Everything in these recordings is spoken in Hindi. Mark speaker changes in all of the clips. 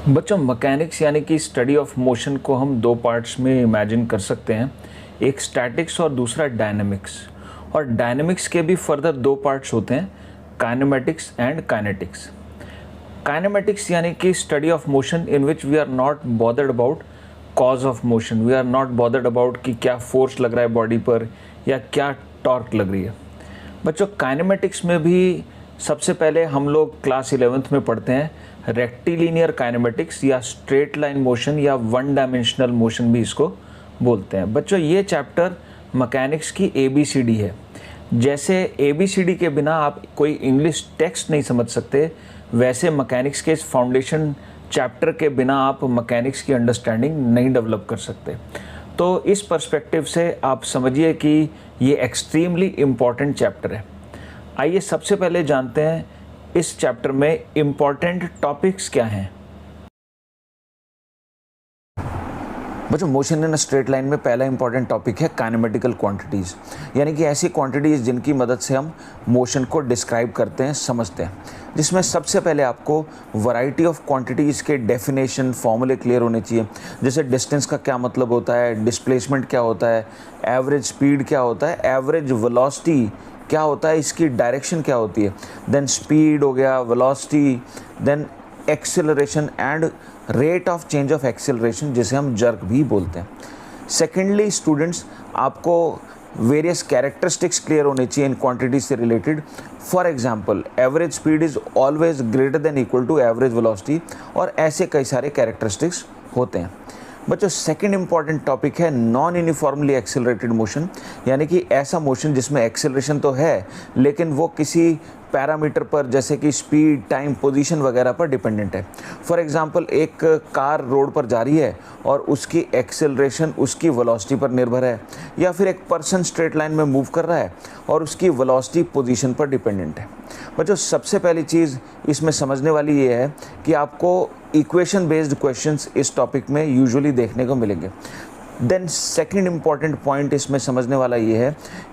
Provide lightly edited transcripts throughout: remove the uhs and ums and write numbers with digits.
Speaker 1: बच्चों, मैकेनिक्स यानी कि स्टडी ऑफ मोशन को हम दो पार्ट्स में इमेजिन कर सकते हैं। एक स्टैटिक्स और दूसरा डायनेमिक्स। और डायनेमिक्स के भी फर्दर दो पार्ट्स होते हैं, काइनेमेटिक्स एंड काइनेटिक्स। काइनेमेटिक्स यानी कि study of motion in which we are not bothered about cause of motion, we are not bothered about कि क्या फोर्स लग रहा है बॉडी पर या क्या टॉर्क लग रही है। बच्चों, काइनेमेटिक्स में भी सबसे पहले हम लोग क्लास 11th में पढ़ते हैं रेक्टिलिनियर काइनेमेटिक्स या स्ट्रेट लाइन मोशन या वन डायमेंशनल मोशन भी इसको बोलते हैं। बच्चों, ये चैप्टर मैकेनिक्स की ABCD है। जैसे ABCD के बिना आप कोई इंग्लिश टेक्स्ट नहीं समझ सकते, वैसे मैकेनिक्स के इस फाउंडेशन चैप्टर के बिना आप मैकेनिक्स की अंडरस्टैंडिंग नहीं डेवलप कर सकते। तो इस पर्सपेक्टिव से आप समझिए कि ये एक्सट्रीमली इम्पॉर्टेंट चैप्टर है। आइए सबसे पहले जानते हैं इस चैप्टर में इम्पॉर्टेंट टॉपिक्स क्या हैं। बच्चों, motion in a straight line में पहला इंपॉर्टेंट टॉपिक है काइनेमेटिकल क्वांटिटीज़, यानी कि ऐसी क्वांटिटीज़ जिनकी मदद से हम मोशन को डिस्क्राइब करते हैं, समझते हैं। जिसमें सबसे पहले आपको वैरायटी ऑफ क्वांटिटीज़ के डेफिनेशन फॉर्मूले क्लियर होने चाहिए। जैसे डिस्टेंस का क्या मतलब होता है, डिस्प्लेसमेंट क्या होता है, एवरेज स्पीड क्या होता है, एवरेज वेलोसिटी क्या होता है, इसकी डायरेक्शन क्या होती है, देन स्पीड हो गया, velocity, then acceleration and rate of change of acceleration, जिसे हम जर्क भी बोलते हैं। सेकेंडली स्टूडेंट्स, आपको वेरियस कैरेक्टरिस्टिक्स क्लियर होने चाहिए इन क्वांटिटीज से related. For example, average speed is always greater than equal to average velocity, और ऐसे कई सारे कैरेक्टरिस्टिक्स होते हैं। बच्चों, सेकंड इंपॉर्टेंट टॉपिक है नॉन यूनिफॉर्मली एक्सेलरेटेड मोशन, यानी कि ऐसा मोशन जिसमें एक्सेलरेशन तो है लेकिन वो किसी पैरामीटर पर, जैसे कि स्पीड, टाइम, पोजीशन वगैरह पर डिपेंडेंट है। फॉर एग्जांपल, एक कार रोड पर जा रही है और उसकी एक्सेलरेशन उसकी वेलोसिटी पर निर्भर है, या फिर एक पर्सन स्ट्रेट लाइन में मूव कर रहा है और उसकी वेलोसिटी पोजीशन पर डिपेंडेंट है। बच्चों, सबसे पहली चीज़ इसमें समझने वाली ये है कि आपको इक्वेशन बेस्ड क्वेश्चंस इस टॉपिक में यूजुअली देखने को मिलेंगे। देन सेकंड इम्पॉर्टेंट पॉइंट इसमें समझने वाला ये है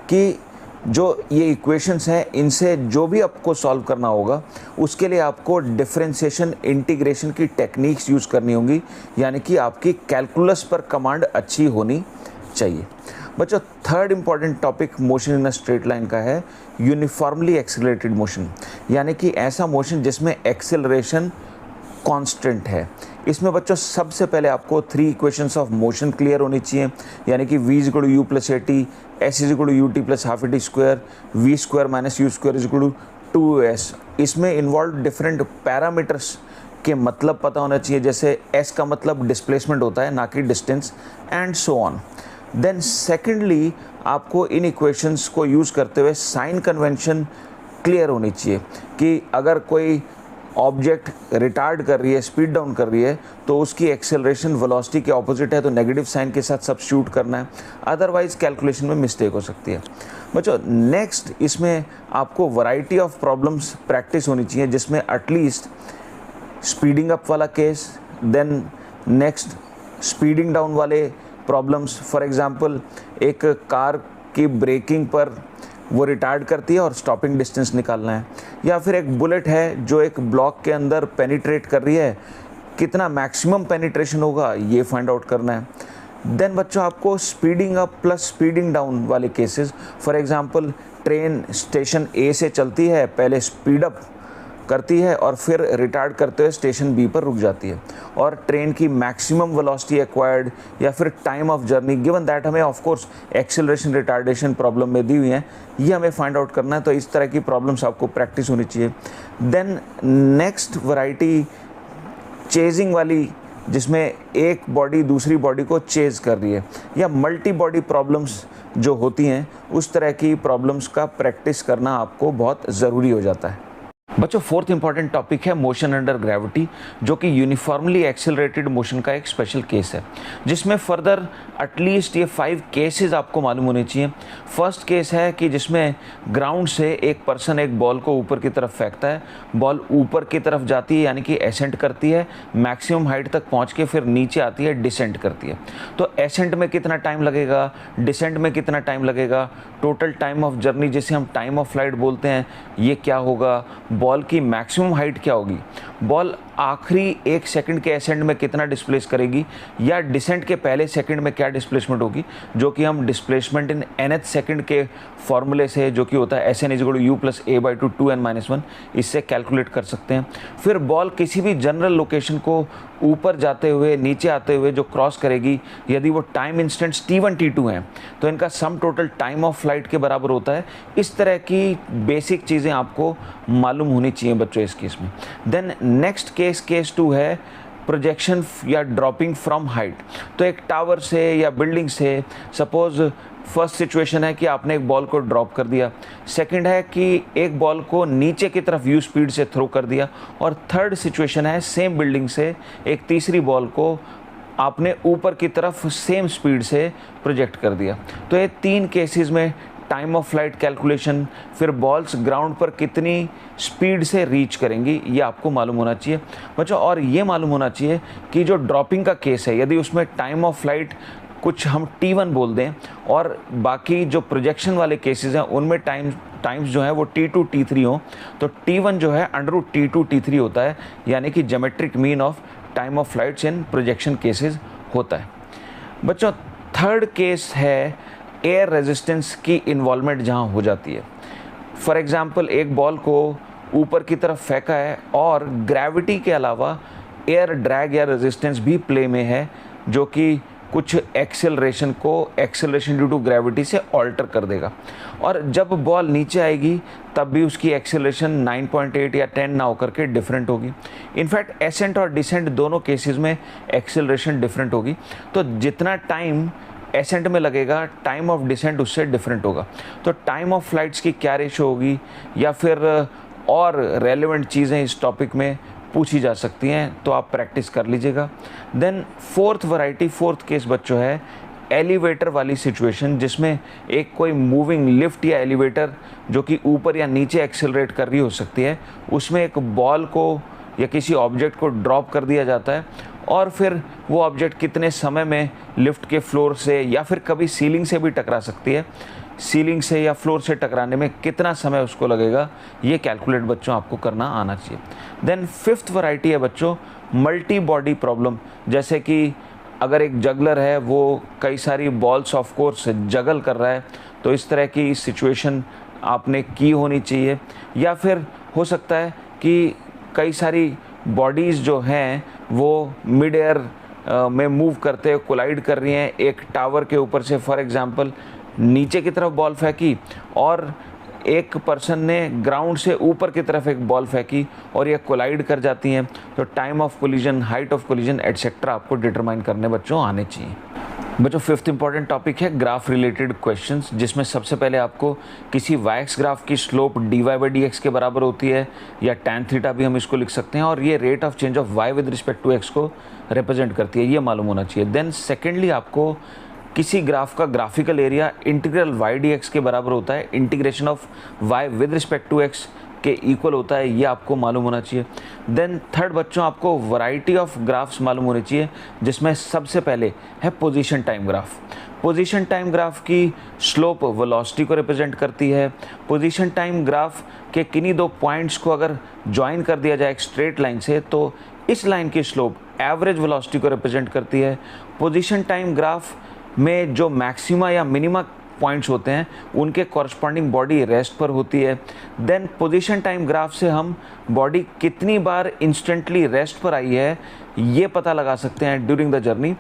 Speaker 1: कि जो ये इक्वेशंस हैं, इनसे जो भी आपको सॉल्व करना होगा उसके लिए आपको डिफरेंशिएशन, इंटीग्रेशन की टेक्निक्स यूज़ करनी होंगी, यानी कि आपकी कैलकुलस पर कमांड अच्छी होनी चाहिए। बच्चों, third important topic motion in a straight line का है यूनिफॉर्मली एक्सेलरेटेड मोशन, यानी कि ऐसा मोशन जिसमें एक्सेलरेशन कांस्टेंट है। इसमें बच्चों सबसे पहले आपको 3 इक्वेशंस ऑफ मोशन क्लियर होनी चाहिए, यानी कि v = u + at, s = ut + ½ at square, v² - u² = 2s। इसमें इन्वॉल्व डिफरेंट पैरामीटर्स के मतलब पता होना चाहिए, जैसे s का मतलब डिस्प्लेसमेंट होता है, ना कि distance, and so on. Then secondly, आपको इन इक्वेशंस को यूज़ करते हुए साइन कन्वेंशन क्लियर होनी चाहिए कि अगर कोई ऑब्जेक्ट रिटार्ड कर रही है, स्पीड डाउन कर रही है, तो उसकी एक्सेलरेशन वेलोसिटी के ऑपोजिट है, तो नेगेटिव साइन के साथ सब्स्टिट्यूट करना है, अदरवाइज कैलकुलेशन में मिस्टेक हो सकती है। बच्चों, नेक्स्ट इसमें आपको वैरायटी ऑफ प्रॉब्लम्स प्रैक्टिस होनी चाहिए, जिसमें एटलीस्ट स्पीडिंग अप वाला case, then next speeding down वाले प्रॉब्लम्स। फॉर एग्जांपल, एक कार की ब्रेकिंग पर वो रिटार्ड करती है और स्टॉपिंग डिस्टेंस निकालना है, या फिर एक बुलेट है जो एक ब्लॉक के अंदर पेनिट्रेट कर रही है, कितना मैक्सिमम पेनिट्रेशन होगा ये फाइंड आउट करना है। देन बच्चों, आपको speeding up plus speeding down वाले cases, for example train station A से चलती है, पहले स्पीड अप करती है और फिर रिटार्ड करते हुए स्टेशन B पर रुक जाती है, और ट्रेन की मैक्सिमम वेलोसिटी एक्वायर्ड या फिर time of journey given that हमें of course acceleration retardation problem में दी हुई हैं, ये हमें फाइंड आउट करना है। तो इस तरह की प्रॉब्लम्स आपको प्रैक्टिस होनी चाहिए। देन नेक्स्ट वैरायटी चेजिंग वाली, जिसमें एक बॉडी दूसरी बॉडी को चेज कर रही है, या मल्टी बॉडी प्रॉब्लम्स जो होती हैं, उस तरह की प्रॉब्लम्स का प्रैक्टिस करना आपको बहुत ज़रूरी हो जाता है। बच्चों, फोर्थ इंपॉर्टेंट टॉपिक है मोशन अंडर ग्रेविटी, जो कि यूनिफॉर्मली एक्सेलरेटेड मोशन का एक स्पेशल केस है, जिसमें फर्दर एटलीस्ट ये 5 केसेस आपको मालूम होने चाहिए। फर्स्ट केस है कि जिसमें ग्राउंड से एक पर्सन एक बॉल को ऊपर की तरफ फेंकता है, बॉल ऊपर की तरफ जाती है, यानी कि एसेंट करती है, मैक्सिमम हाइट तक पहुंच के फिर नीचे आती है, डिसेंट करती है। तो एसेंट में कितना टाइम लगेगा, डिसेंट में कितना टाइम लगेगा, टोटल टाइम ऑफ जर्नी जिसे हम टाइम ऑफ फ्लाइट बोलते हैं, ये क्या होगा, बॉल की मैक्सिमम हाइट क्या होगी, बॉल आखिरी 1 सेकंड के एसेंड में कितना डिस्प्लेस करेगी या डिसेंट के पहले सेकंड में क्या डिस्प्लेसमेंट होगी, जो कि हम डिस्प्लेसमेंट इन nth सेकंड के फॉर्मूले से, जो कि होता है Sn = u + a/2 2n-1, इससे कैलकुलेट कर सकते हैं। फिर बॉल किसी भी जनरल लोकेशन को ऊपर जाते हुए नीचे आते हुए जो क्रॉस करेगी, यदि वो टाइम इंस्टेंट्स t1 t2 हैं तो इनका sum total time of flight के बराबर होता है। इस तरह की बेसिक चीज़ें आपको मालूम होनी चाहिए बच्चों इस केस में। देन नेक्स्ट केस 2 है प्रोजेक्शन या ड्रॉपिंग फ्रॉम हाइट। तो एक टावर से या बिल्डिंग से, सपोज फर्स्ट सिचुएशन है कि आपने एक बॉल को ड्रॉप कर दिया, सेकंड है कि एक बॉल को नीचे की तरफ यू स्पीड से थ्रो कर दिया, और थर्ड सिचुएशन है सेम बिल्डिंग से एक तीसरी बॉल को आपने ऊपर की तरफ सेम स्पीड से प्रोजेक्ट कर दिया। तो ये 3 केसेस में टाइम ऑफ फ्लाइट कैलकुलेशन, फिर बॉल्स ग्राउंड पर कितनी स्पीड से रीच करेंगी, ये आपको मालूम होना चाहिए बच्चों। और ये मालूम होना चाहिए कि जो ड्रॉपिंग का केस है, यदि उसमें टाइम ऑफ फ्लाइट कुछ हम t1 बोल दें और बाकी जो प्रोजेक्शन वाले केसेस हैं उनमें टाइम्स जो है वो t2 t3 हो, तो t1 जो है √t2 t3 होता है, यानी कि geometric mean of time of flights in projection cases होता है। बच्चों थर्ड केस है एयर रेजिस्टेंस की इन्वॉल्वमेंट जहाँ हो जाती है। फॉर एग्जांपल एक बॉल को ऊपर की तरफ फेंका है और ग्रेविटी के अलावा एयर ड्रैग या रेजिस्टेंस भी प्ले में है, जो कि कुछ एक्सेलरेशन ड्यू टू ग्रेविटी से ऑल्टर कर देगा, और जब बॉल नीचे आएगी तब भी उसकी एक्सेलरेशन 9.8 या 10 ना होकर के डिफरेंट होगी। इनफैक्ट एसेंट और डिसेंट दोनों केसेस में एक्सेलरेशन डिफरेंट होगी। तो जितना टाइम एसेंट में लगेगा, टाइम ऑफ डिसेंट उससे डिफरेंट होगा। तो टाइम ऑफ फ्लाइट्स की क्या रेशो होगी, या फिर और रेलेवेंट चीज़ें इस टॉपिक में पूछी जा सकती हैं, तो आप प्रैक्टिस कर लीजिएगा। देन फोर्थ केस बच्चों है एलिवेटर वाली सिचुएशन, जिसमें एक कोई मूविंग लिफ्ट या एलिवेटर जो कि ऊपर या नीचे एक्सेलरेट कर रही हो सकती है, उसमें एक बॉल को या किसी ऑब्जेक्ट को ड्रॉप कर दिया जाता है, और फिर वो ऑब्जेक्ट कितने समय में लिफ्ट के फ्लोर से या फिर कभी सीलिंग से भी टकरा सकती है, सीलिंग से या फ्लोर से टकराने में कितना समय उसको लगेगा, ये कैलकुलेट बच्चों आपको करना आना चाहिए। देन फिफ्थ वैरायटी है बच्चों मल्टी बॉडी प्रॉब्लम, जैसे कि अगर एक जगलर है वो कई सारी बॉल्स ऑफ कोर्स जगल कर रहा है, तो इस तरह की सिचुएशन आपने की होनी चाहिए। या फिर हो सकता है कि कई सारी बॉडीज़ जो हैं वो मिड एयर में मूव करते कोलाइड कर रही हैं, एक टावर के ऊपर से फॉर एग्जांपल नीचे की तरफ बॉल फेंकी और एक पर्सन ने ग्राउंड से ऊपर की तरफ एक बॉल फेंकी और ये कोलाइड कर जाती हैं, तो time of collision, height of collision etcetera आपको डिटरमाइन करने बच्चों आने चाहिए। बच्चों फिफ्थ इंपॉर्टेंट टॉपिक है ग्राफ रिलेटेड क्वेश्चंस, जिसमें सबसे पहले आपको किसी वाइक्स ग्राफ की स्लोप dy/dx के बराबर होती है, या tan थीटा भी हम इसको लिख सकते हैं, और ये rate of change of y with respect to x को रिप्रेजेंट करती है, ये मालूम होना चाहिए। देन सेकेंडली आपको किसी ग्राफ का graphical area integral y dx के बराबर होता है, integration of y with respect to x के इक्वल होता है, ये आपको मालूम होना चाहिए। देन थर्ड बच्चों आपको वैरायटी ऑफ ग्राफ्स मालूम होनी चाहिए, जिसमें सबसे पहले है position time graph. Position time graph की स्लोप वेलोसिटी को रिप्रेजेंट करती है। पोजीशन टाइम ग्राफ के किन्हीं दो पॉइंट्स को अगर ज्वाइन कर दिया जाए एक स्ट्रेट लाइन से, तो इस लाइन की स्लोप एवरेज वेलोसिटी को रिप्रेजेंट करती है। पोजीशन टाइम ग्राफ में जो मैक्सिमा या मिनिमा पॉइंट्स होते हैं उनके कॉरस्पॉन्डिंग बॉडी रेस्ट पर होती है। देन पोजीशन टाइम ग्राफ से हम बॉडी कितनी बार इंस्टेंटली रेस्ट पर आई है ये पता लगा सकते हैं ड्यूरिंग द जर्नी।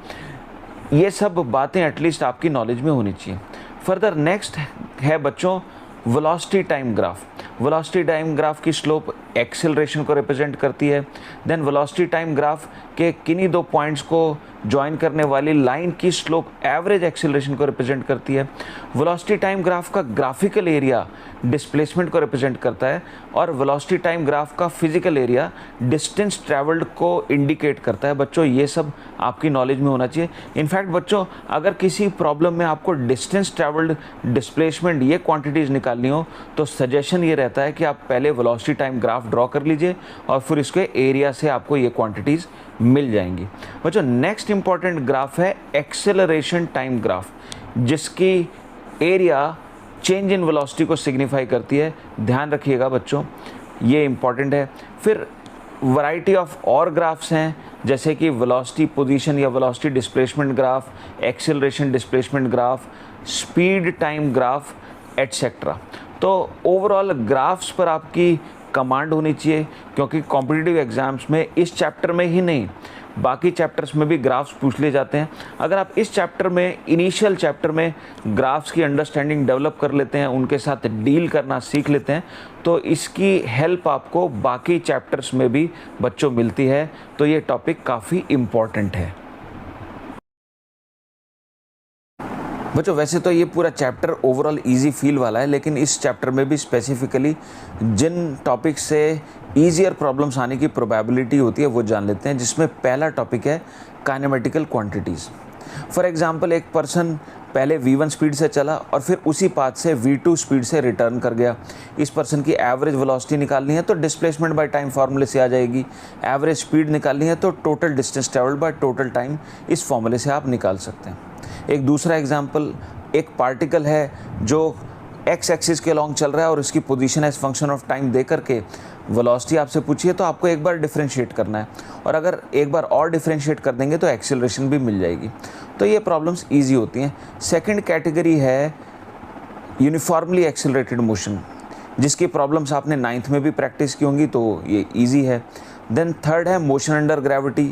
Speaker 1: ये सब बातें एटलीस्ट आपकी नॉलेज में होनी चाहिए। फर्दर नेक्स्ट है बच्चों velocity time graph. Velocity time graph की स्लोप एक्सेलरेशन को रिप्रेजेंट करती है। देन वेलोसिटी टाइम ग्राफ के किन्हीं दो पॉइंट्स को ज्वाइन करने वाली लाइन की स्लोप एवरेज एक्सेलरेशन को रिप्रेजेंट करती है। वेलोसिटी टाइम ग्राफ का ग्राफिकल एरिया डिस्प्लेसमेंट को रिप्रेजेंट करता है, और वेलोसिटी टाइम ग्राफ का फिजिकल एरिया डिस्टेंस ट्रैवल्ड को इंडिकेट करता है। बच्चों ये सब आपकी नॉलेज में होना चाहिए। इनफैक्ट बच्चों अगर किसी प्रॉब्लम में आपको डिस्टेंस ट्रैवल्ड, डिस्प्लेसमेंट ये क्वांटिटीज़ निकालनी हो, तो सजेशन ये रहता है कि आप पहले वेलोसिटी टाइम ग्राफ ड्रॉ कर लीजिए और फिर इसके एरिया से आपको ये क्वांटिटीज़ मिल जाएंगी। बच्चों नेक्स्ट इंपॉर्टेंट ग्राफ है एक्सेलरेशन टाइम ग्राफ, जिसकी एरिया चेंज इन वेलोसिटी को सिग्निफाई करती है। ध्यान रखिएगा बच्चों, ये इंपॉर्टेंट है। फिर वैरायटी ऑफ और ग्राफ्स हैं, जैसे कि वेलोसिटी पोजीशन या velocity displacement graph, acceleration displacement graph, speed time graph etcetera. तो ओवरऑल ग्राफ्स पर आपकी कमांड होनी चाहिए, क्योंकि कॉम्पिटिटिव एग्जाम्स में इस चैप्टर में ही नहीं बाकी चैप्टर्स में भी ग्राफ्स पूछ लिए जाते हैं। अगर आप इस चैप्टर में, इनिशियल चैप्टर में ग्राफ्स की अंडरस्टैंडिंग डेवलप कर लेते हैं, उनके साथ डील करना सीख लेते हैं, तो इसकी हेल्प आपको बाकी चैप्टर्स में भी बच्चों मिलती है। तो ये टॉपिक काफ़ी इम्पॉर्टेंट है बच्चों। वैसे तो ये पूरा चैप्टर ओवरऑल इजी फील वाला है, लेकिन इस चैप्टर में भी स्पेसिफिकली जिन टॉपिक से ईजियर प्रॉब्लम्स आने की प्रोबेबिलिटी होती है वो जान लेते हैं, जिसमें पहला टॉपिक है काइनेमेटिकल क्वांटिटीज़। फॉर एग्जांपल, एक पर्सन पहले v1 स्पीड से चला और फिर उसी पाथ से v2 स्पीड से रिटर्न कर गया। इस पर्सन की एवरेज वेलोसिटी निकालनी है तो डिस्प्लेसमेंट बाय टाइम फार्मूले से आ जाएगी। एवरेज स्पीड निकालनी है तो total distance travelled by total time, इस फॉर्मूले से आप निकाल सकते हैं। एक दूसरा एग्जाम्पल, एक पार्टिकल है जो एक्स एक्सिस के लॉन्ग चल रहा है और उसकी position as function of time दे करके वेलोसिटी आपसे पूछी है, तो आपको एक बार डिफरेंशिएट करना है, और अगर एक बार और डिफरेंशिएट कर देंगे तो एक्सेलरेशन भी मिल जाएगी। तो ये प्रॉब्लम्स इजी होती हैं। सेकंड कैटेगरी है यूनिफॉर्मली एक्सेलरेटेड मोशन, जिसकी प्रॉब्लम्स आपने 9th में भी प्रैक्टिस की होंगी, तो ये ईजी है। देन थर्ड है मोशन अंडर ग्रेविटी।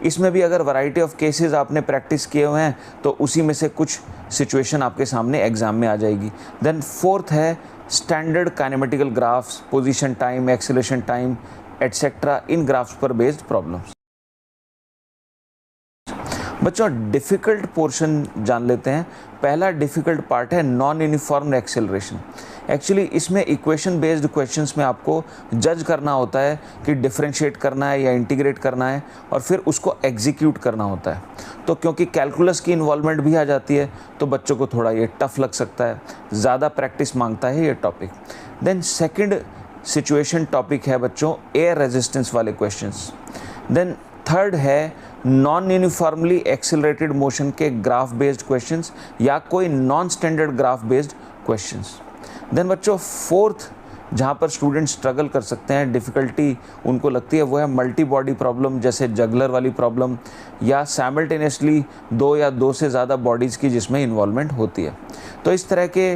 Speaker 1: इसमें भी अगर वैरायटी ऑफ केसेस आपने प्रैक्टिस किए हुए हैं तो उसी में से कुछ सिचुएशन आपके सामने एग्जाम में आ जाएगी। देन फोर्थ है standard kinematical graphs, position time, acceleration time etcetera, इन ग्राफ्स पर बेस्ड प्रॉब्लम्स। बच्चों, डिफ़िकल्ट पोर्शन जान लेते हैं। पहला डिफ़िकल्ट पार्ट है नॉन यूनिफॉर्म एक्सेलरेशन। एक्चुअली इसमें इक्वेशन बेस्ड क्वेश्चंस में आपको जज करना होता है कि डिफरेंशिएट करना है या इंटीग्रेट करना है, और फिर उसको एग्जीक्यूट करना होता है। तो क्योंकि कैलकुलस की इन्वॉल्वमेंट भी आ जाती है, तो बच्चों को थोड़ा ये टफ लग सकता है, ज़्यादा प्रैक्टिस मांगता है ये topic. Then second situation topic है बच्चों एयर रेजिस्टेंस वाले क्वेश्चंस। देन थर्ड है नॉन यूनिफॉर्मली एक्सेलरेटेड मोशन के ग्राफ बेस्ड क्वेश्चंस या कोई non standard graph based questions. Then बच्चों फोर्थ, जहाँ पर स्टूडेंट स्ट्रगल कर सकते हैं, डिफ़िकल्टी उनको लगती है, वो है मल्टी बॉडी प्रॉब्लम, जैसे जगलर वाली प्रॉब्लम, या साइमल्टेनियसली 2 या 2 से ज़्यादा बॉडीज़ की जिसमें इन्वॉल्वमेंट होती है। तो इस तरह के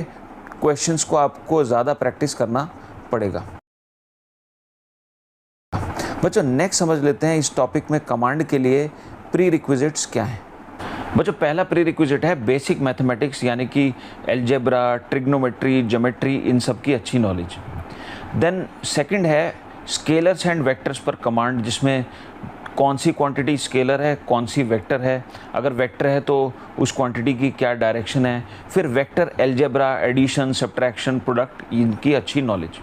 Speaker 1: क्वेश्चंस को आपको ज़्यादा प्रैक्टिस करना पड़ेगा। बच्चों, नेक्स्ट समझ लेते हैं इस टॉपिक में कमांड के लिए प्री रिक्विजिट्स क्या हैं। बच्चों, पहला प्री रिक्विजिट है बेसिक मैथमेटिक्स, यानी कि एल्जेब्रा, ट्रिग्नोमेट्री, ज्योमेट्री, इन सब की अच्छी नॉलेज। देन सेकंड है स्केलर्स एंड वेक्टर्स पर कमांड, जिसमें कौन सी क्वांटिटी स्केलर है, कौन सी वेक्टर है, अगर वेक्टर है तो उस क्वांटिटी की क्या डायरेक्शन है। फिर vector algebra, addition, subtraction, product, इनकी अच्छी नॉलेज।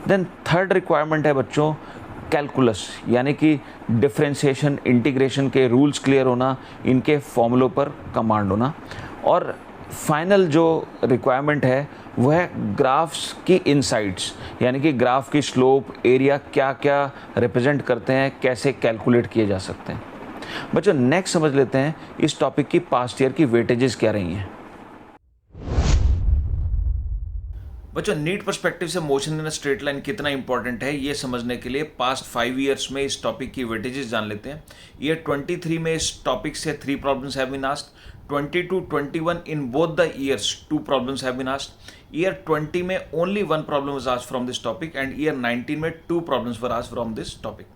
Speaker 1: देन थर्ड रिक्वायरमेंट है बच्चों कैलकुलस, यानी कि डिफरेंशिएशन, इंटीग्रेशन के रूल्स क्लियर होना, इनके फॉर्मूलों पर कमांड होना। और फाइनल जो रिक्वायरमेंट है वह है ग्राफ्स की इनसाइट्स, यानी कि ग्राफ की स्लोप, एरिया क्या क्या रिप्रेजेंट करते हैं, कैसे कैलकुलेट किए जा सकते हैं। बच्चों, नेक्स्ट समझ लेते हैं इस टॉपिक की पास्ट ईयर की वेटेजेस क्या रही हैं। बच्चों, नीट पर्सपेक्टिव से motion in a straight line कितना इंपॉर्टेंट है ये समझने के लिए पास्ट 5 ईयर्स में इस टॉपिक की वेटेजेस जान लेते हैं। ईयर 23 में इस टॉपिक से 3 problems have been asked, 22-21 in both the years 2 problems have been asked. Year 20 में only 1 problem was asked from this topic, and year 19 में 2 problems were asked from this topic.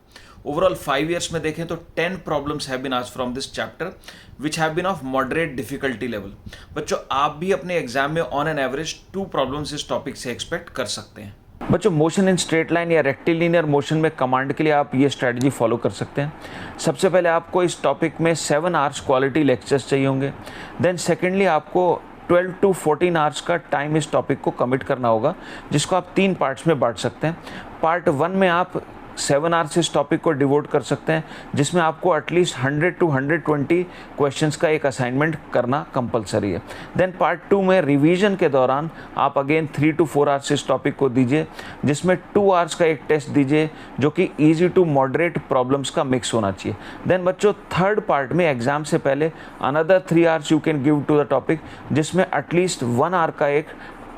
Speaker 1: Overall 5 years में देखें तो 10 problems have been asked from this chapter which have been of moderate difficulty level. बच्चों, आप भी अपने एग्जाम में ऑन एन एवरेज 2 प्रॉब्लम्स इस टॉपिक से एक्सपेक्ट कर सकते हैं। बच्चों, मोशन इन स्ट्रेट लाइन या रेक्टिलिनियर मोशन में कमांड के लिए आप ये स्ट्रेटजी फॉलो कर सकते हैं। सबसे पहले आपको इस टॉपिक में 7 आवर्स क्वालिटी लेक्चर्स चाहिए होंगे। देन सेकेंडली आपको 12 to 14 आवर्स का टाइम इस टॉपिक को कमिट करना होगा, जिसको आप 3 पार्ट्स में बांट सकते हैं। पार्ट 1 में आप 7 आवर्स इस टॉपिक को डिवोट कर सकते हैं, जिसमें आपको एटलीस्ट 100 to 120 क्वेश्चंस का एक असाइनमेंट करना कंपलसरी है। देन पार्ट 2 में रिवीजन के दौरान आप अगेन 3 to 4 आवर्स इस टॉपिक को दीजिए, जिसमें 2 आवर्स का एक टेस्ट दीजिए जो कि ईजी टू मॉडरेट प्रॉब्लम्स का मिक्स होना चाहिए। देन बच्चों, थर्ड पार्ट में एग्जाम से पहले another 3 hours you can give to the topic, जिसमें एटलीस्ट 1 आवर का एक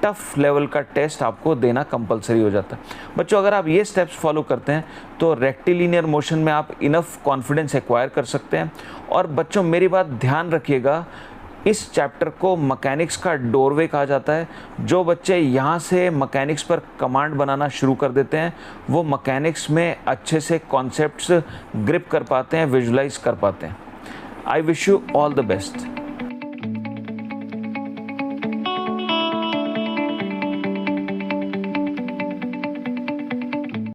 Speaker 1: टफ लेवल का टेस्ट आपको देना कंपलसरी हो जाता है। बच्चों अगर आप ये स्टेप्स फॉलो करते हैं तो रेक्टिलिनियर मोशन में आप इनफ कॉन्फिडेंस एक्वायर कर सकते हैं। और बच्चों मेरी बात ध्यान रखिएगा, इस चैप्टर को मैकेनिक्स का डोरवे कहा जाता है। जो बच्चे यहाँ से मैकेनिक्स पर कमांड बनाना शुरू कर देते हैं वो मैकेनिक्स में अच्छे से कॉन्सेप्ट्स ग्रिप कर पाते हैं, विजुलाइज कर पाते हैं। I wish you all the best.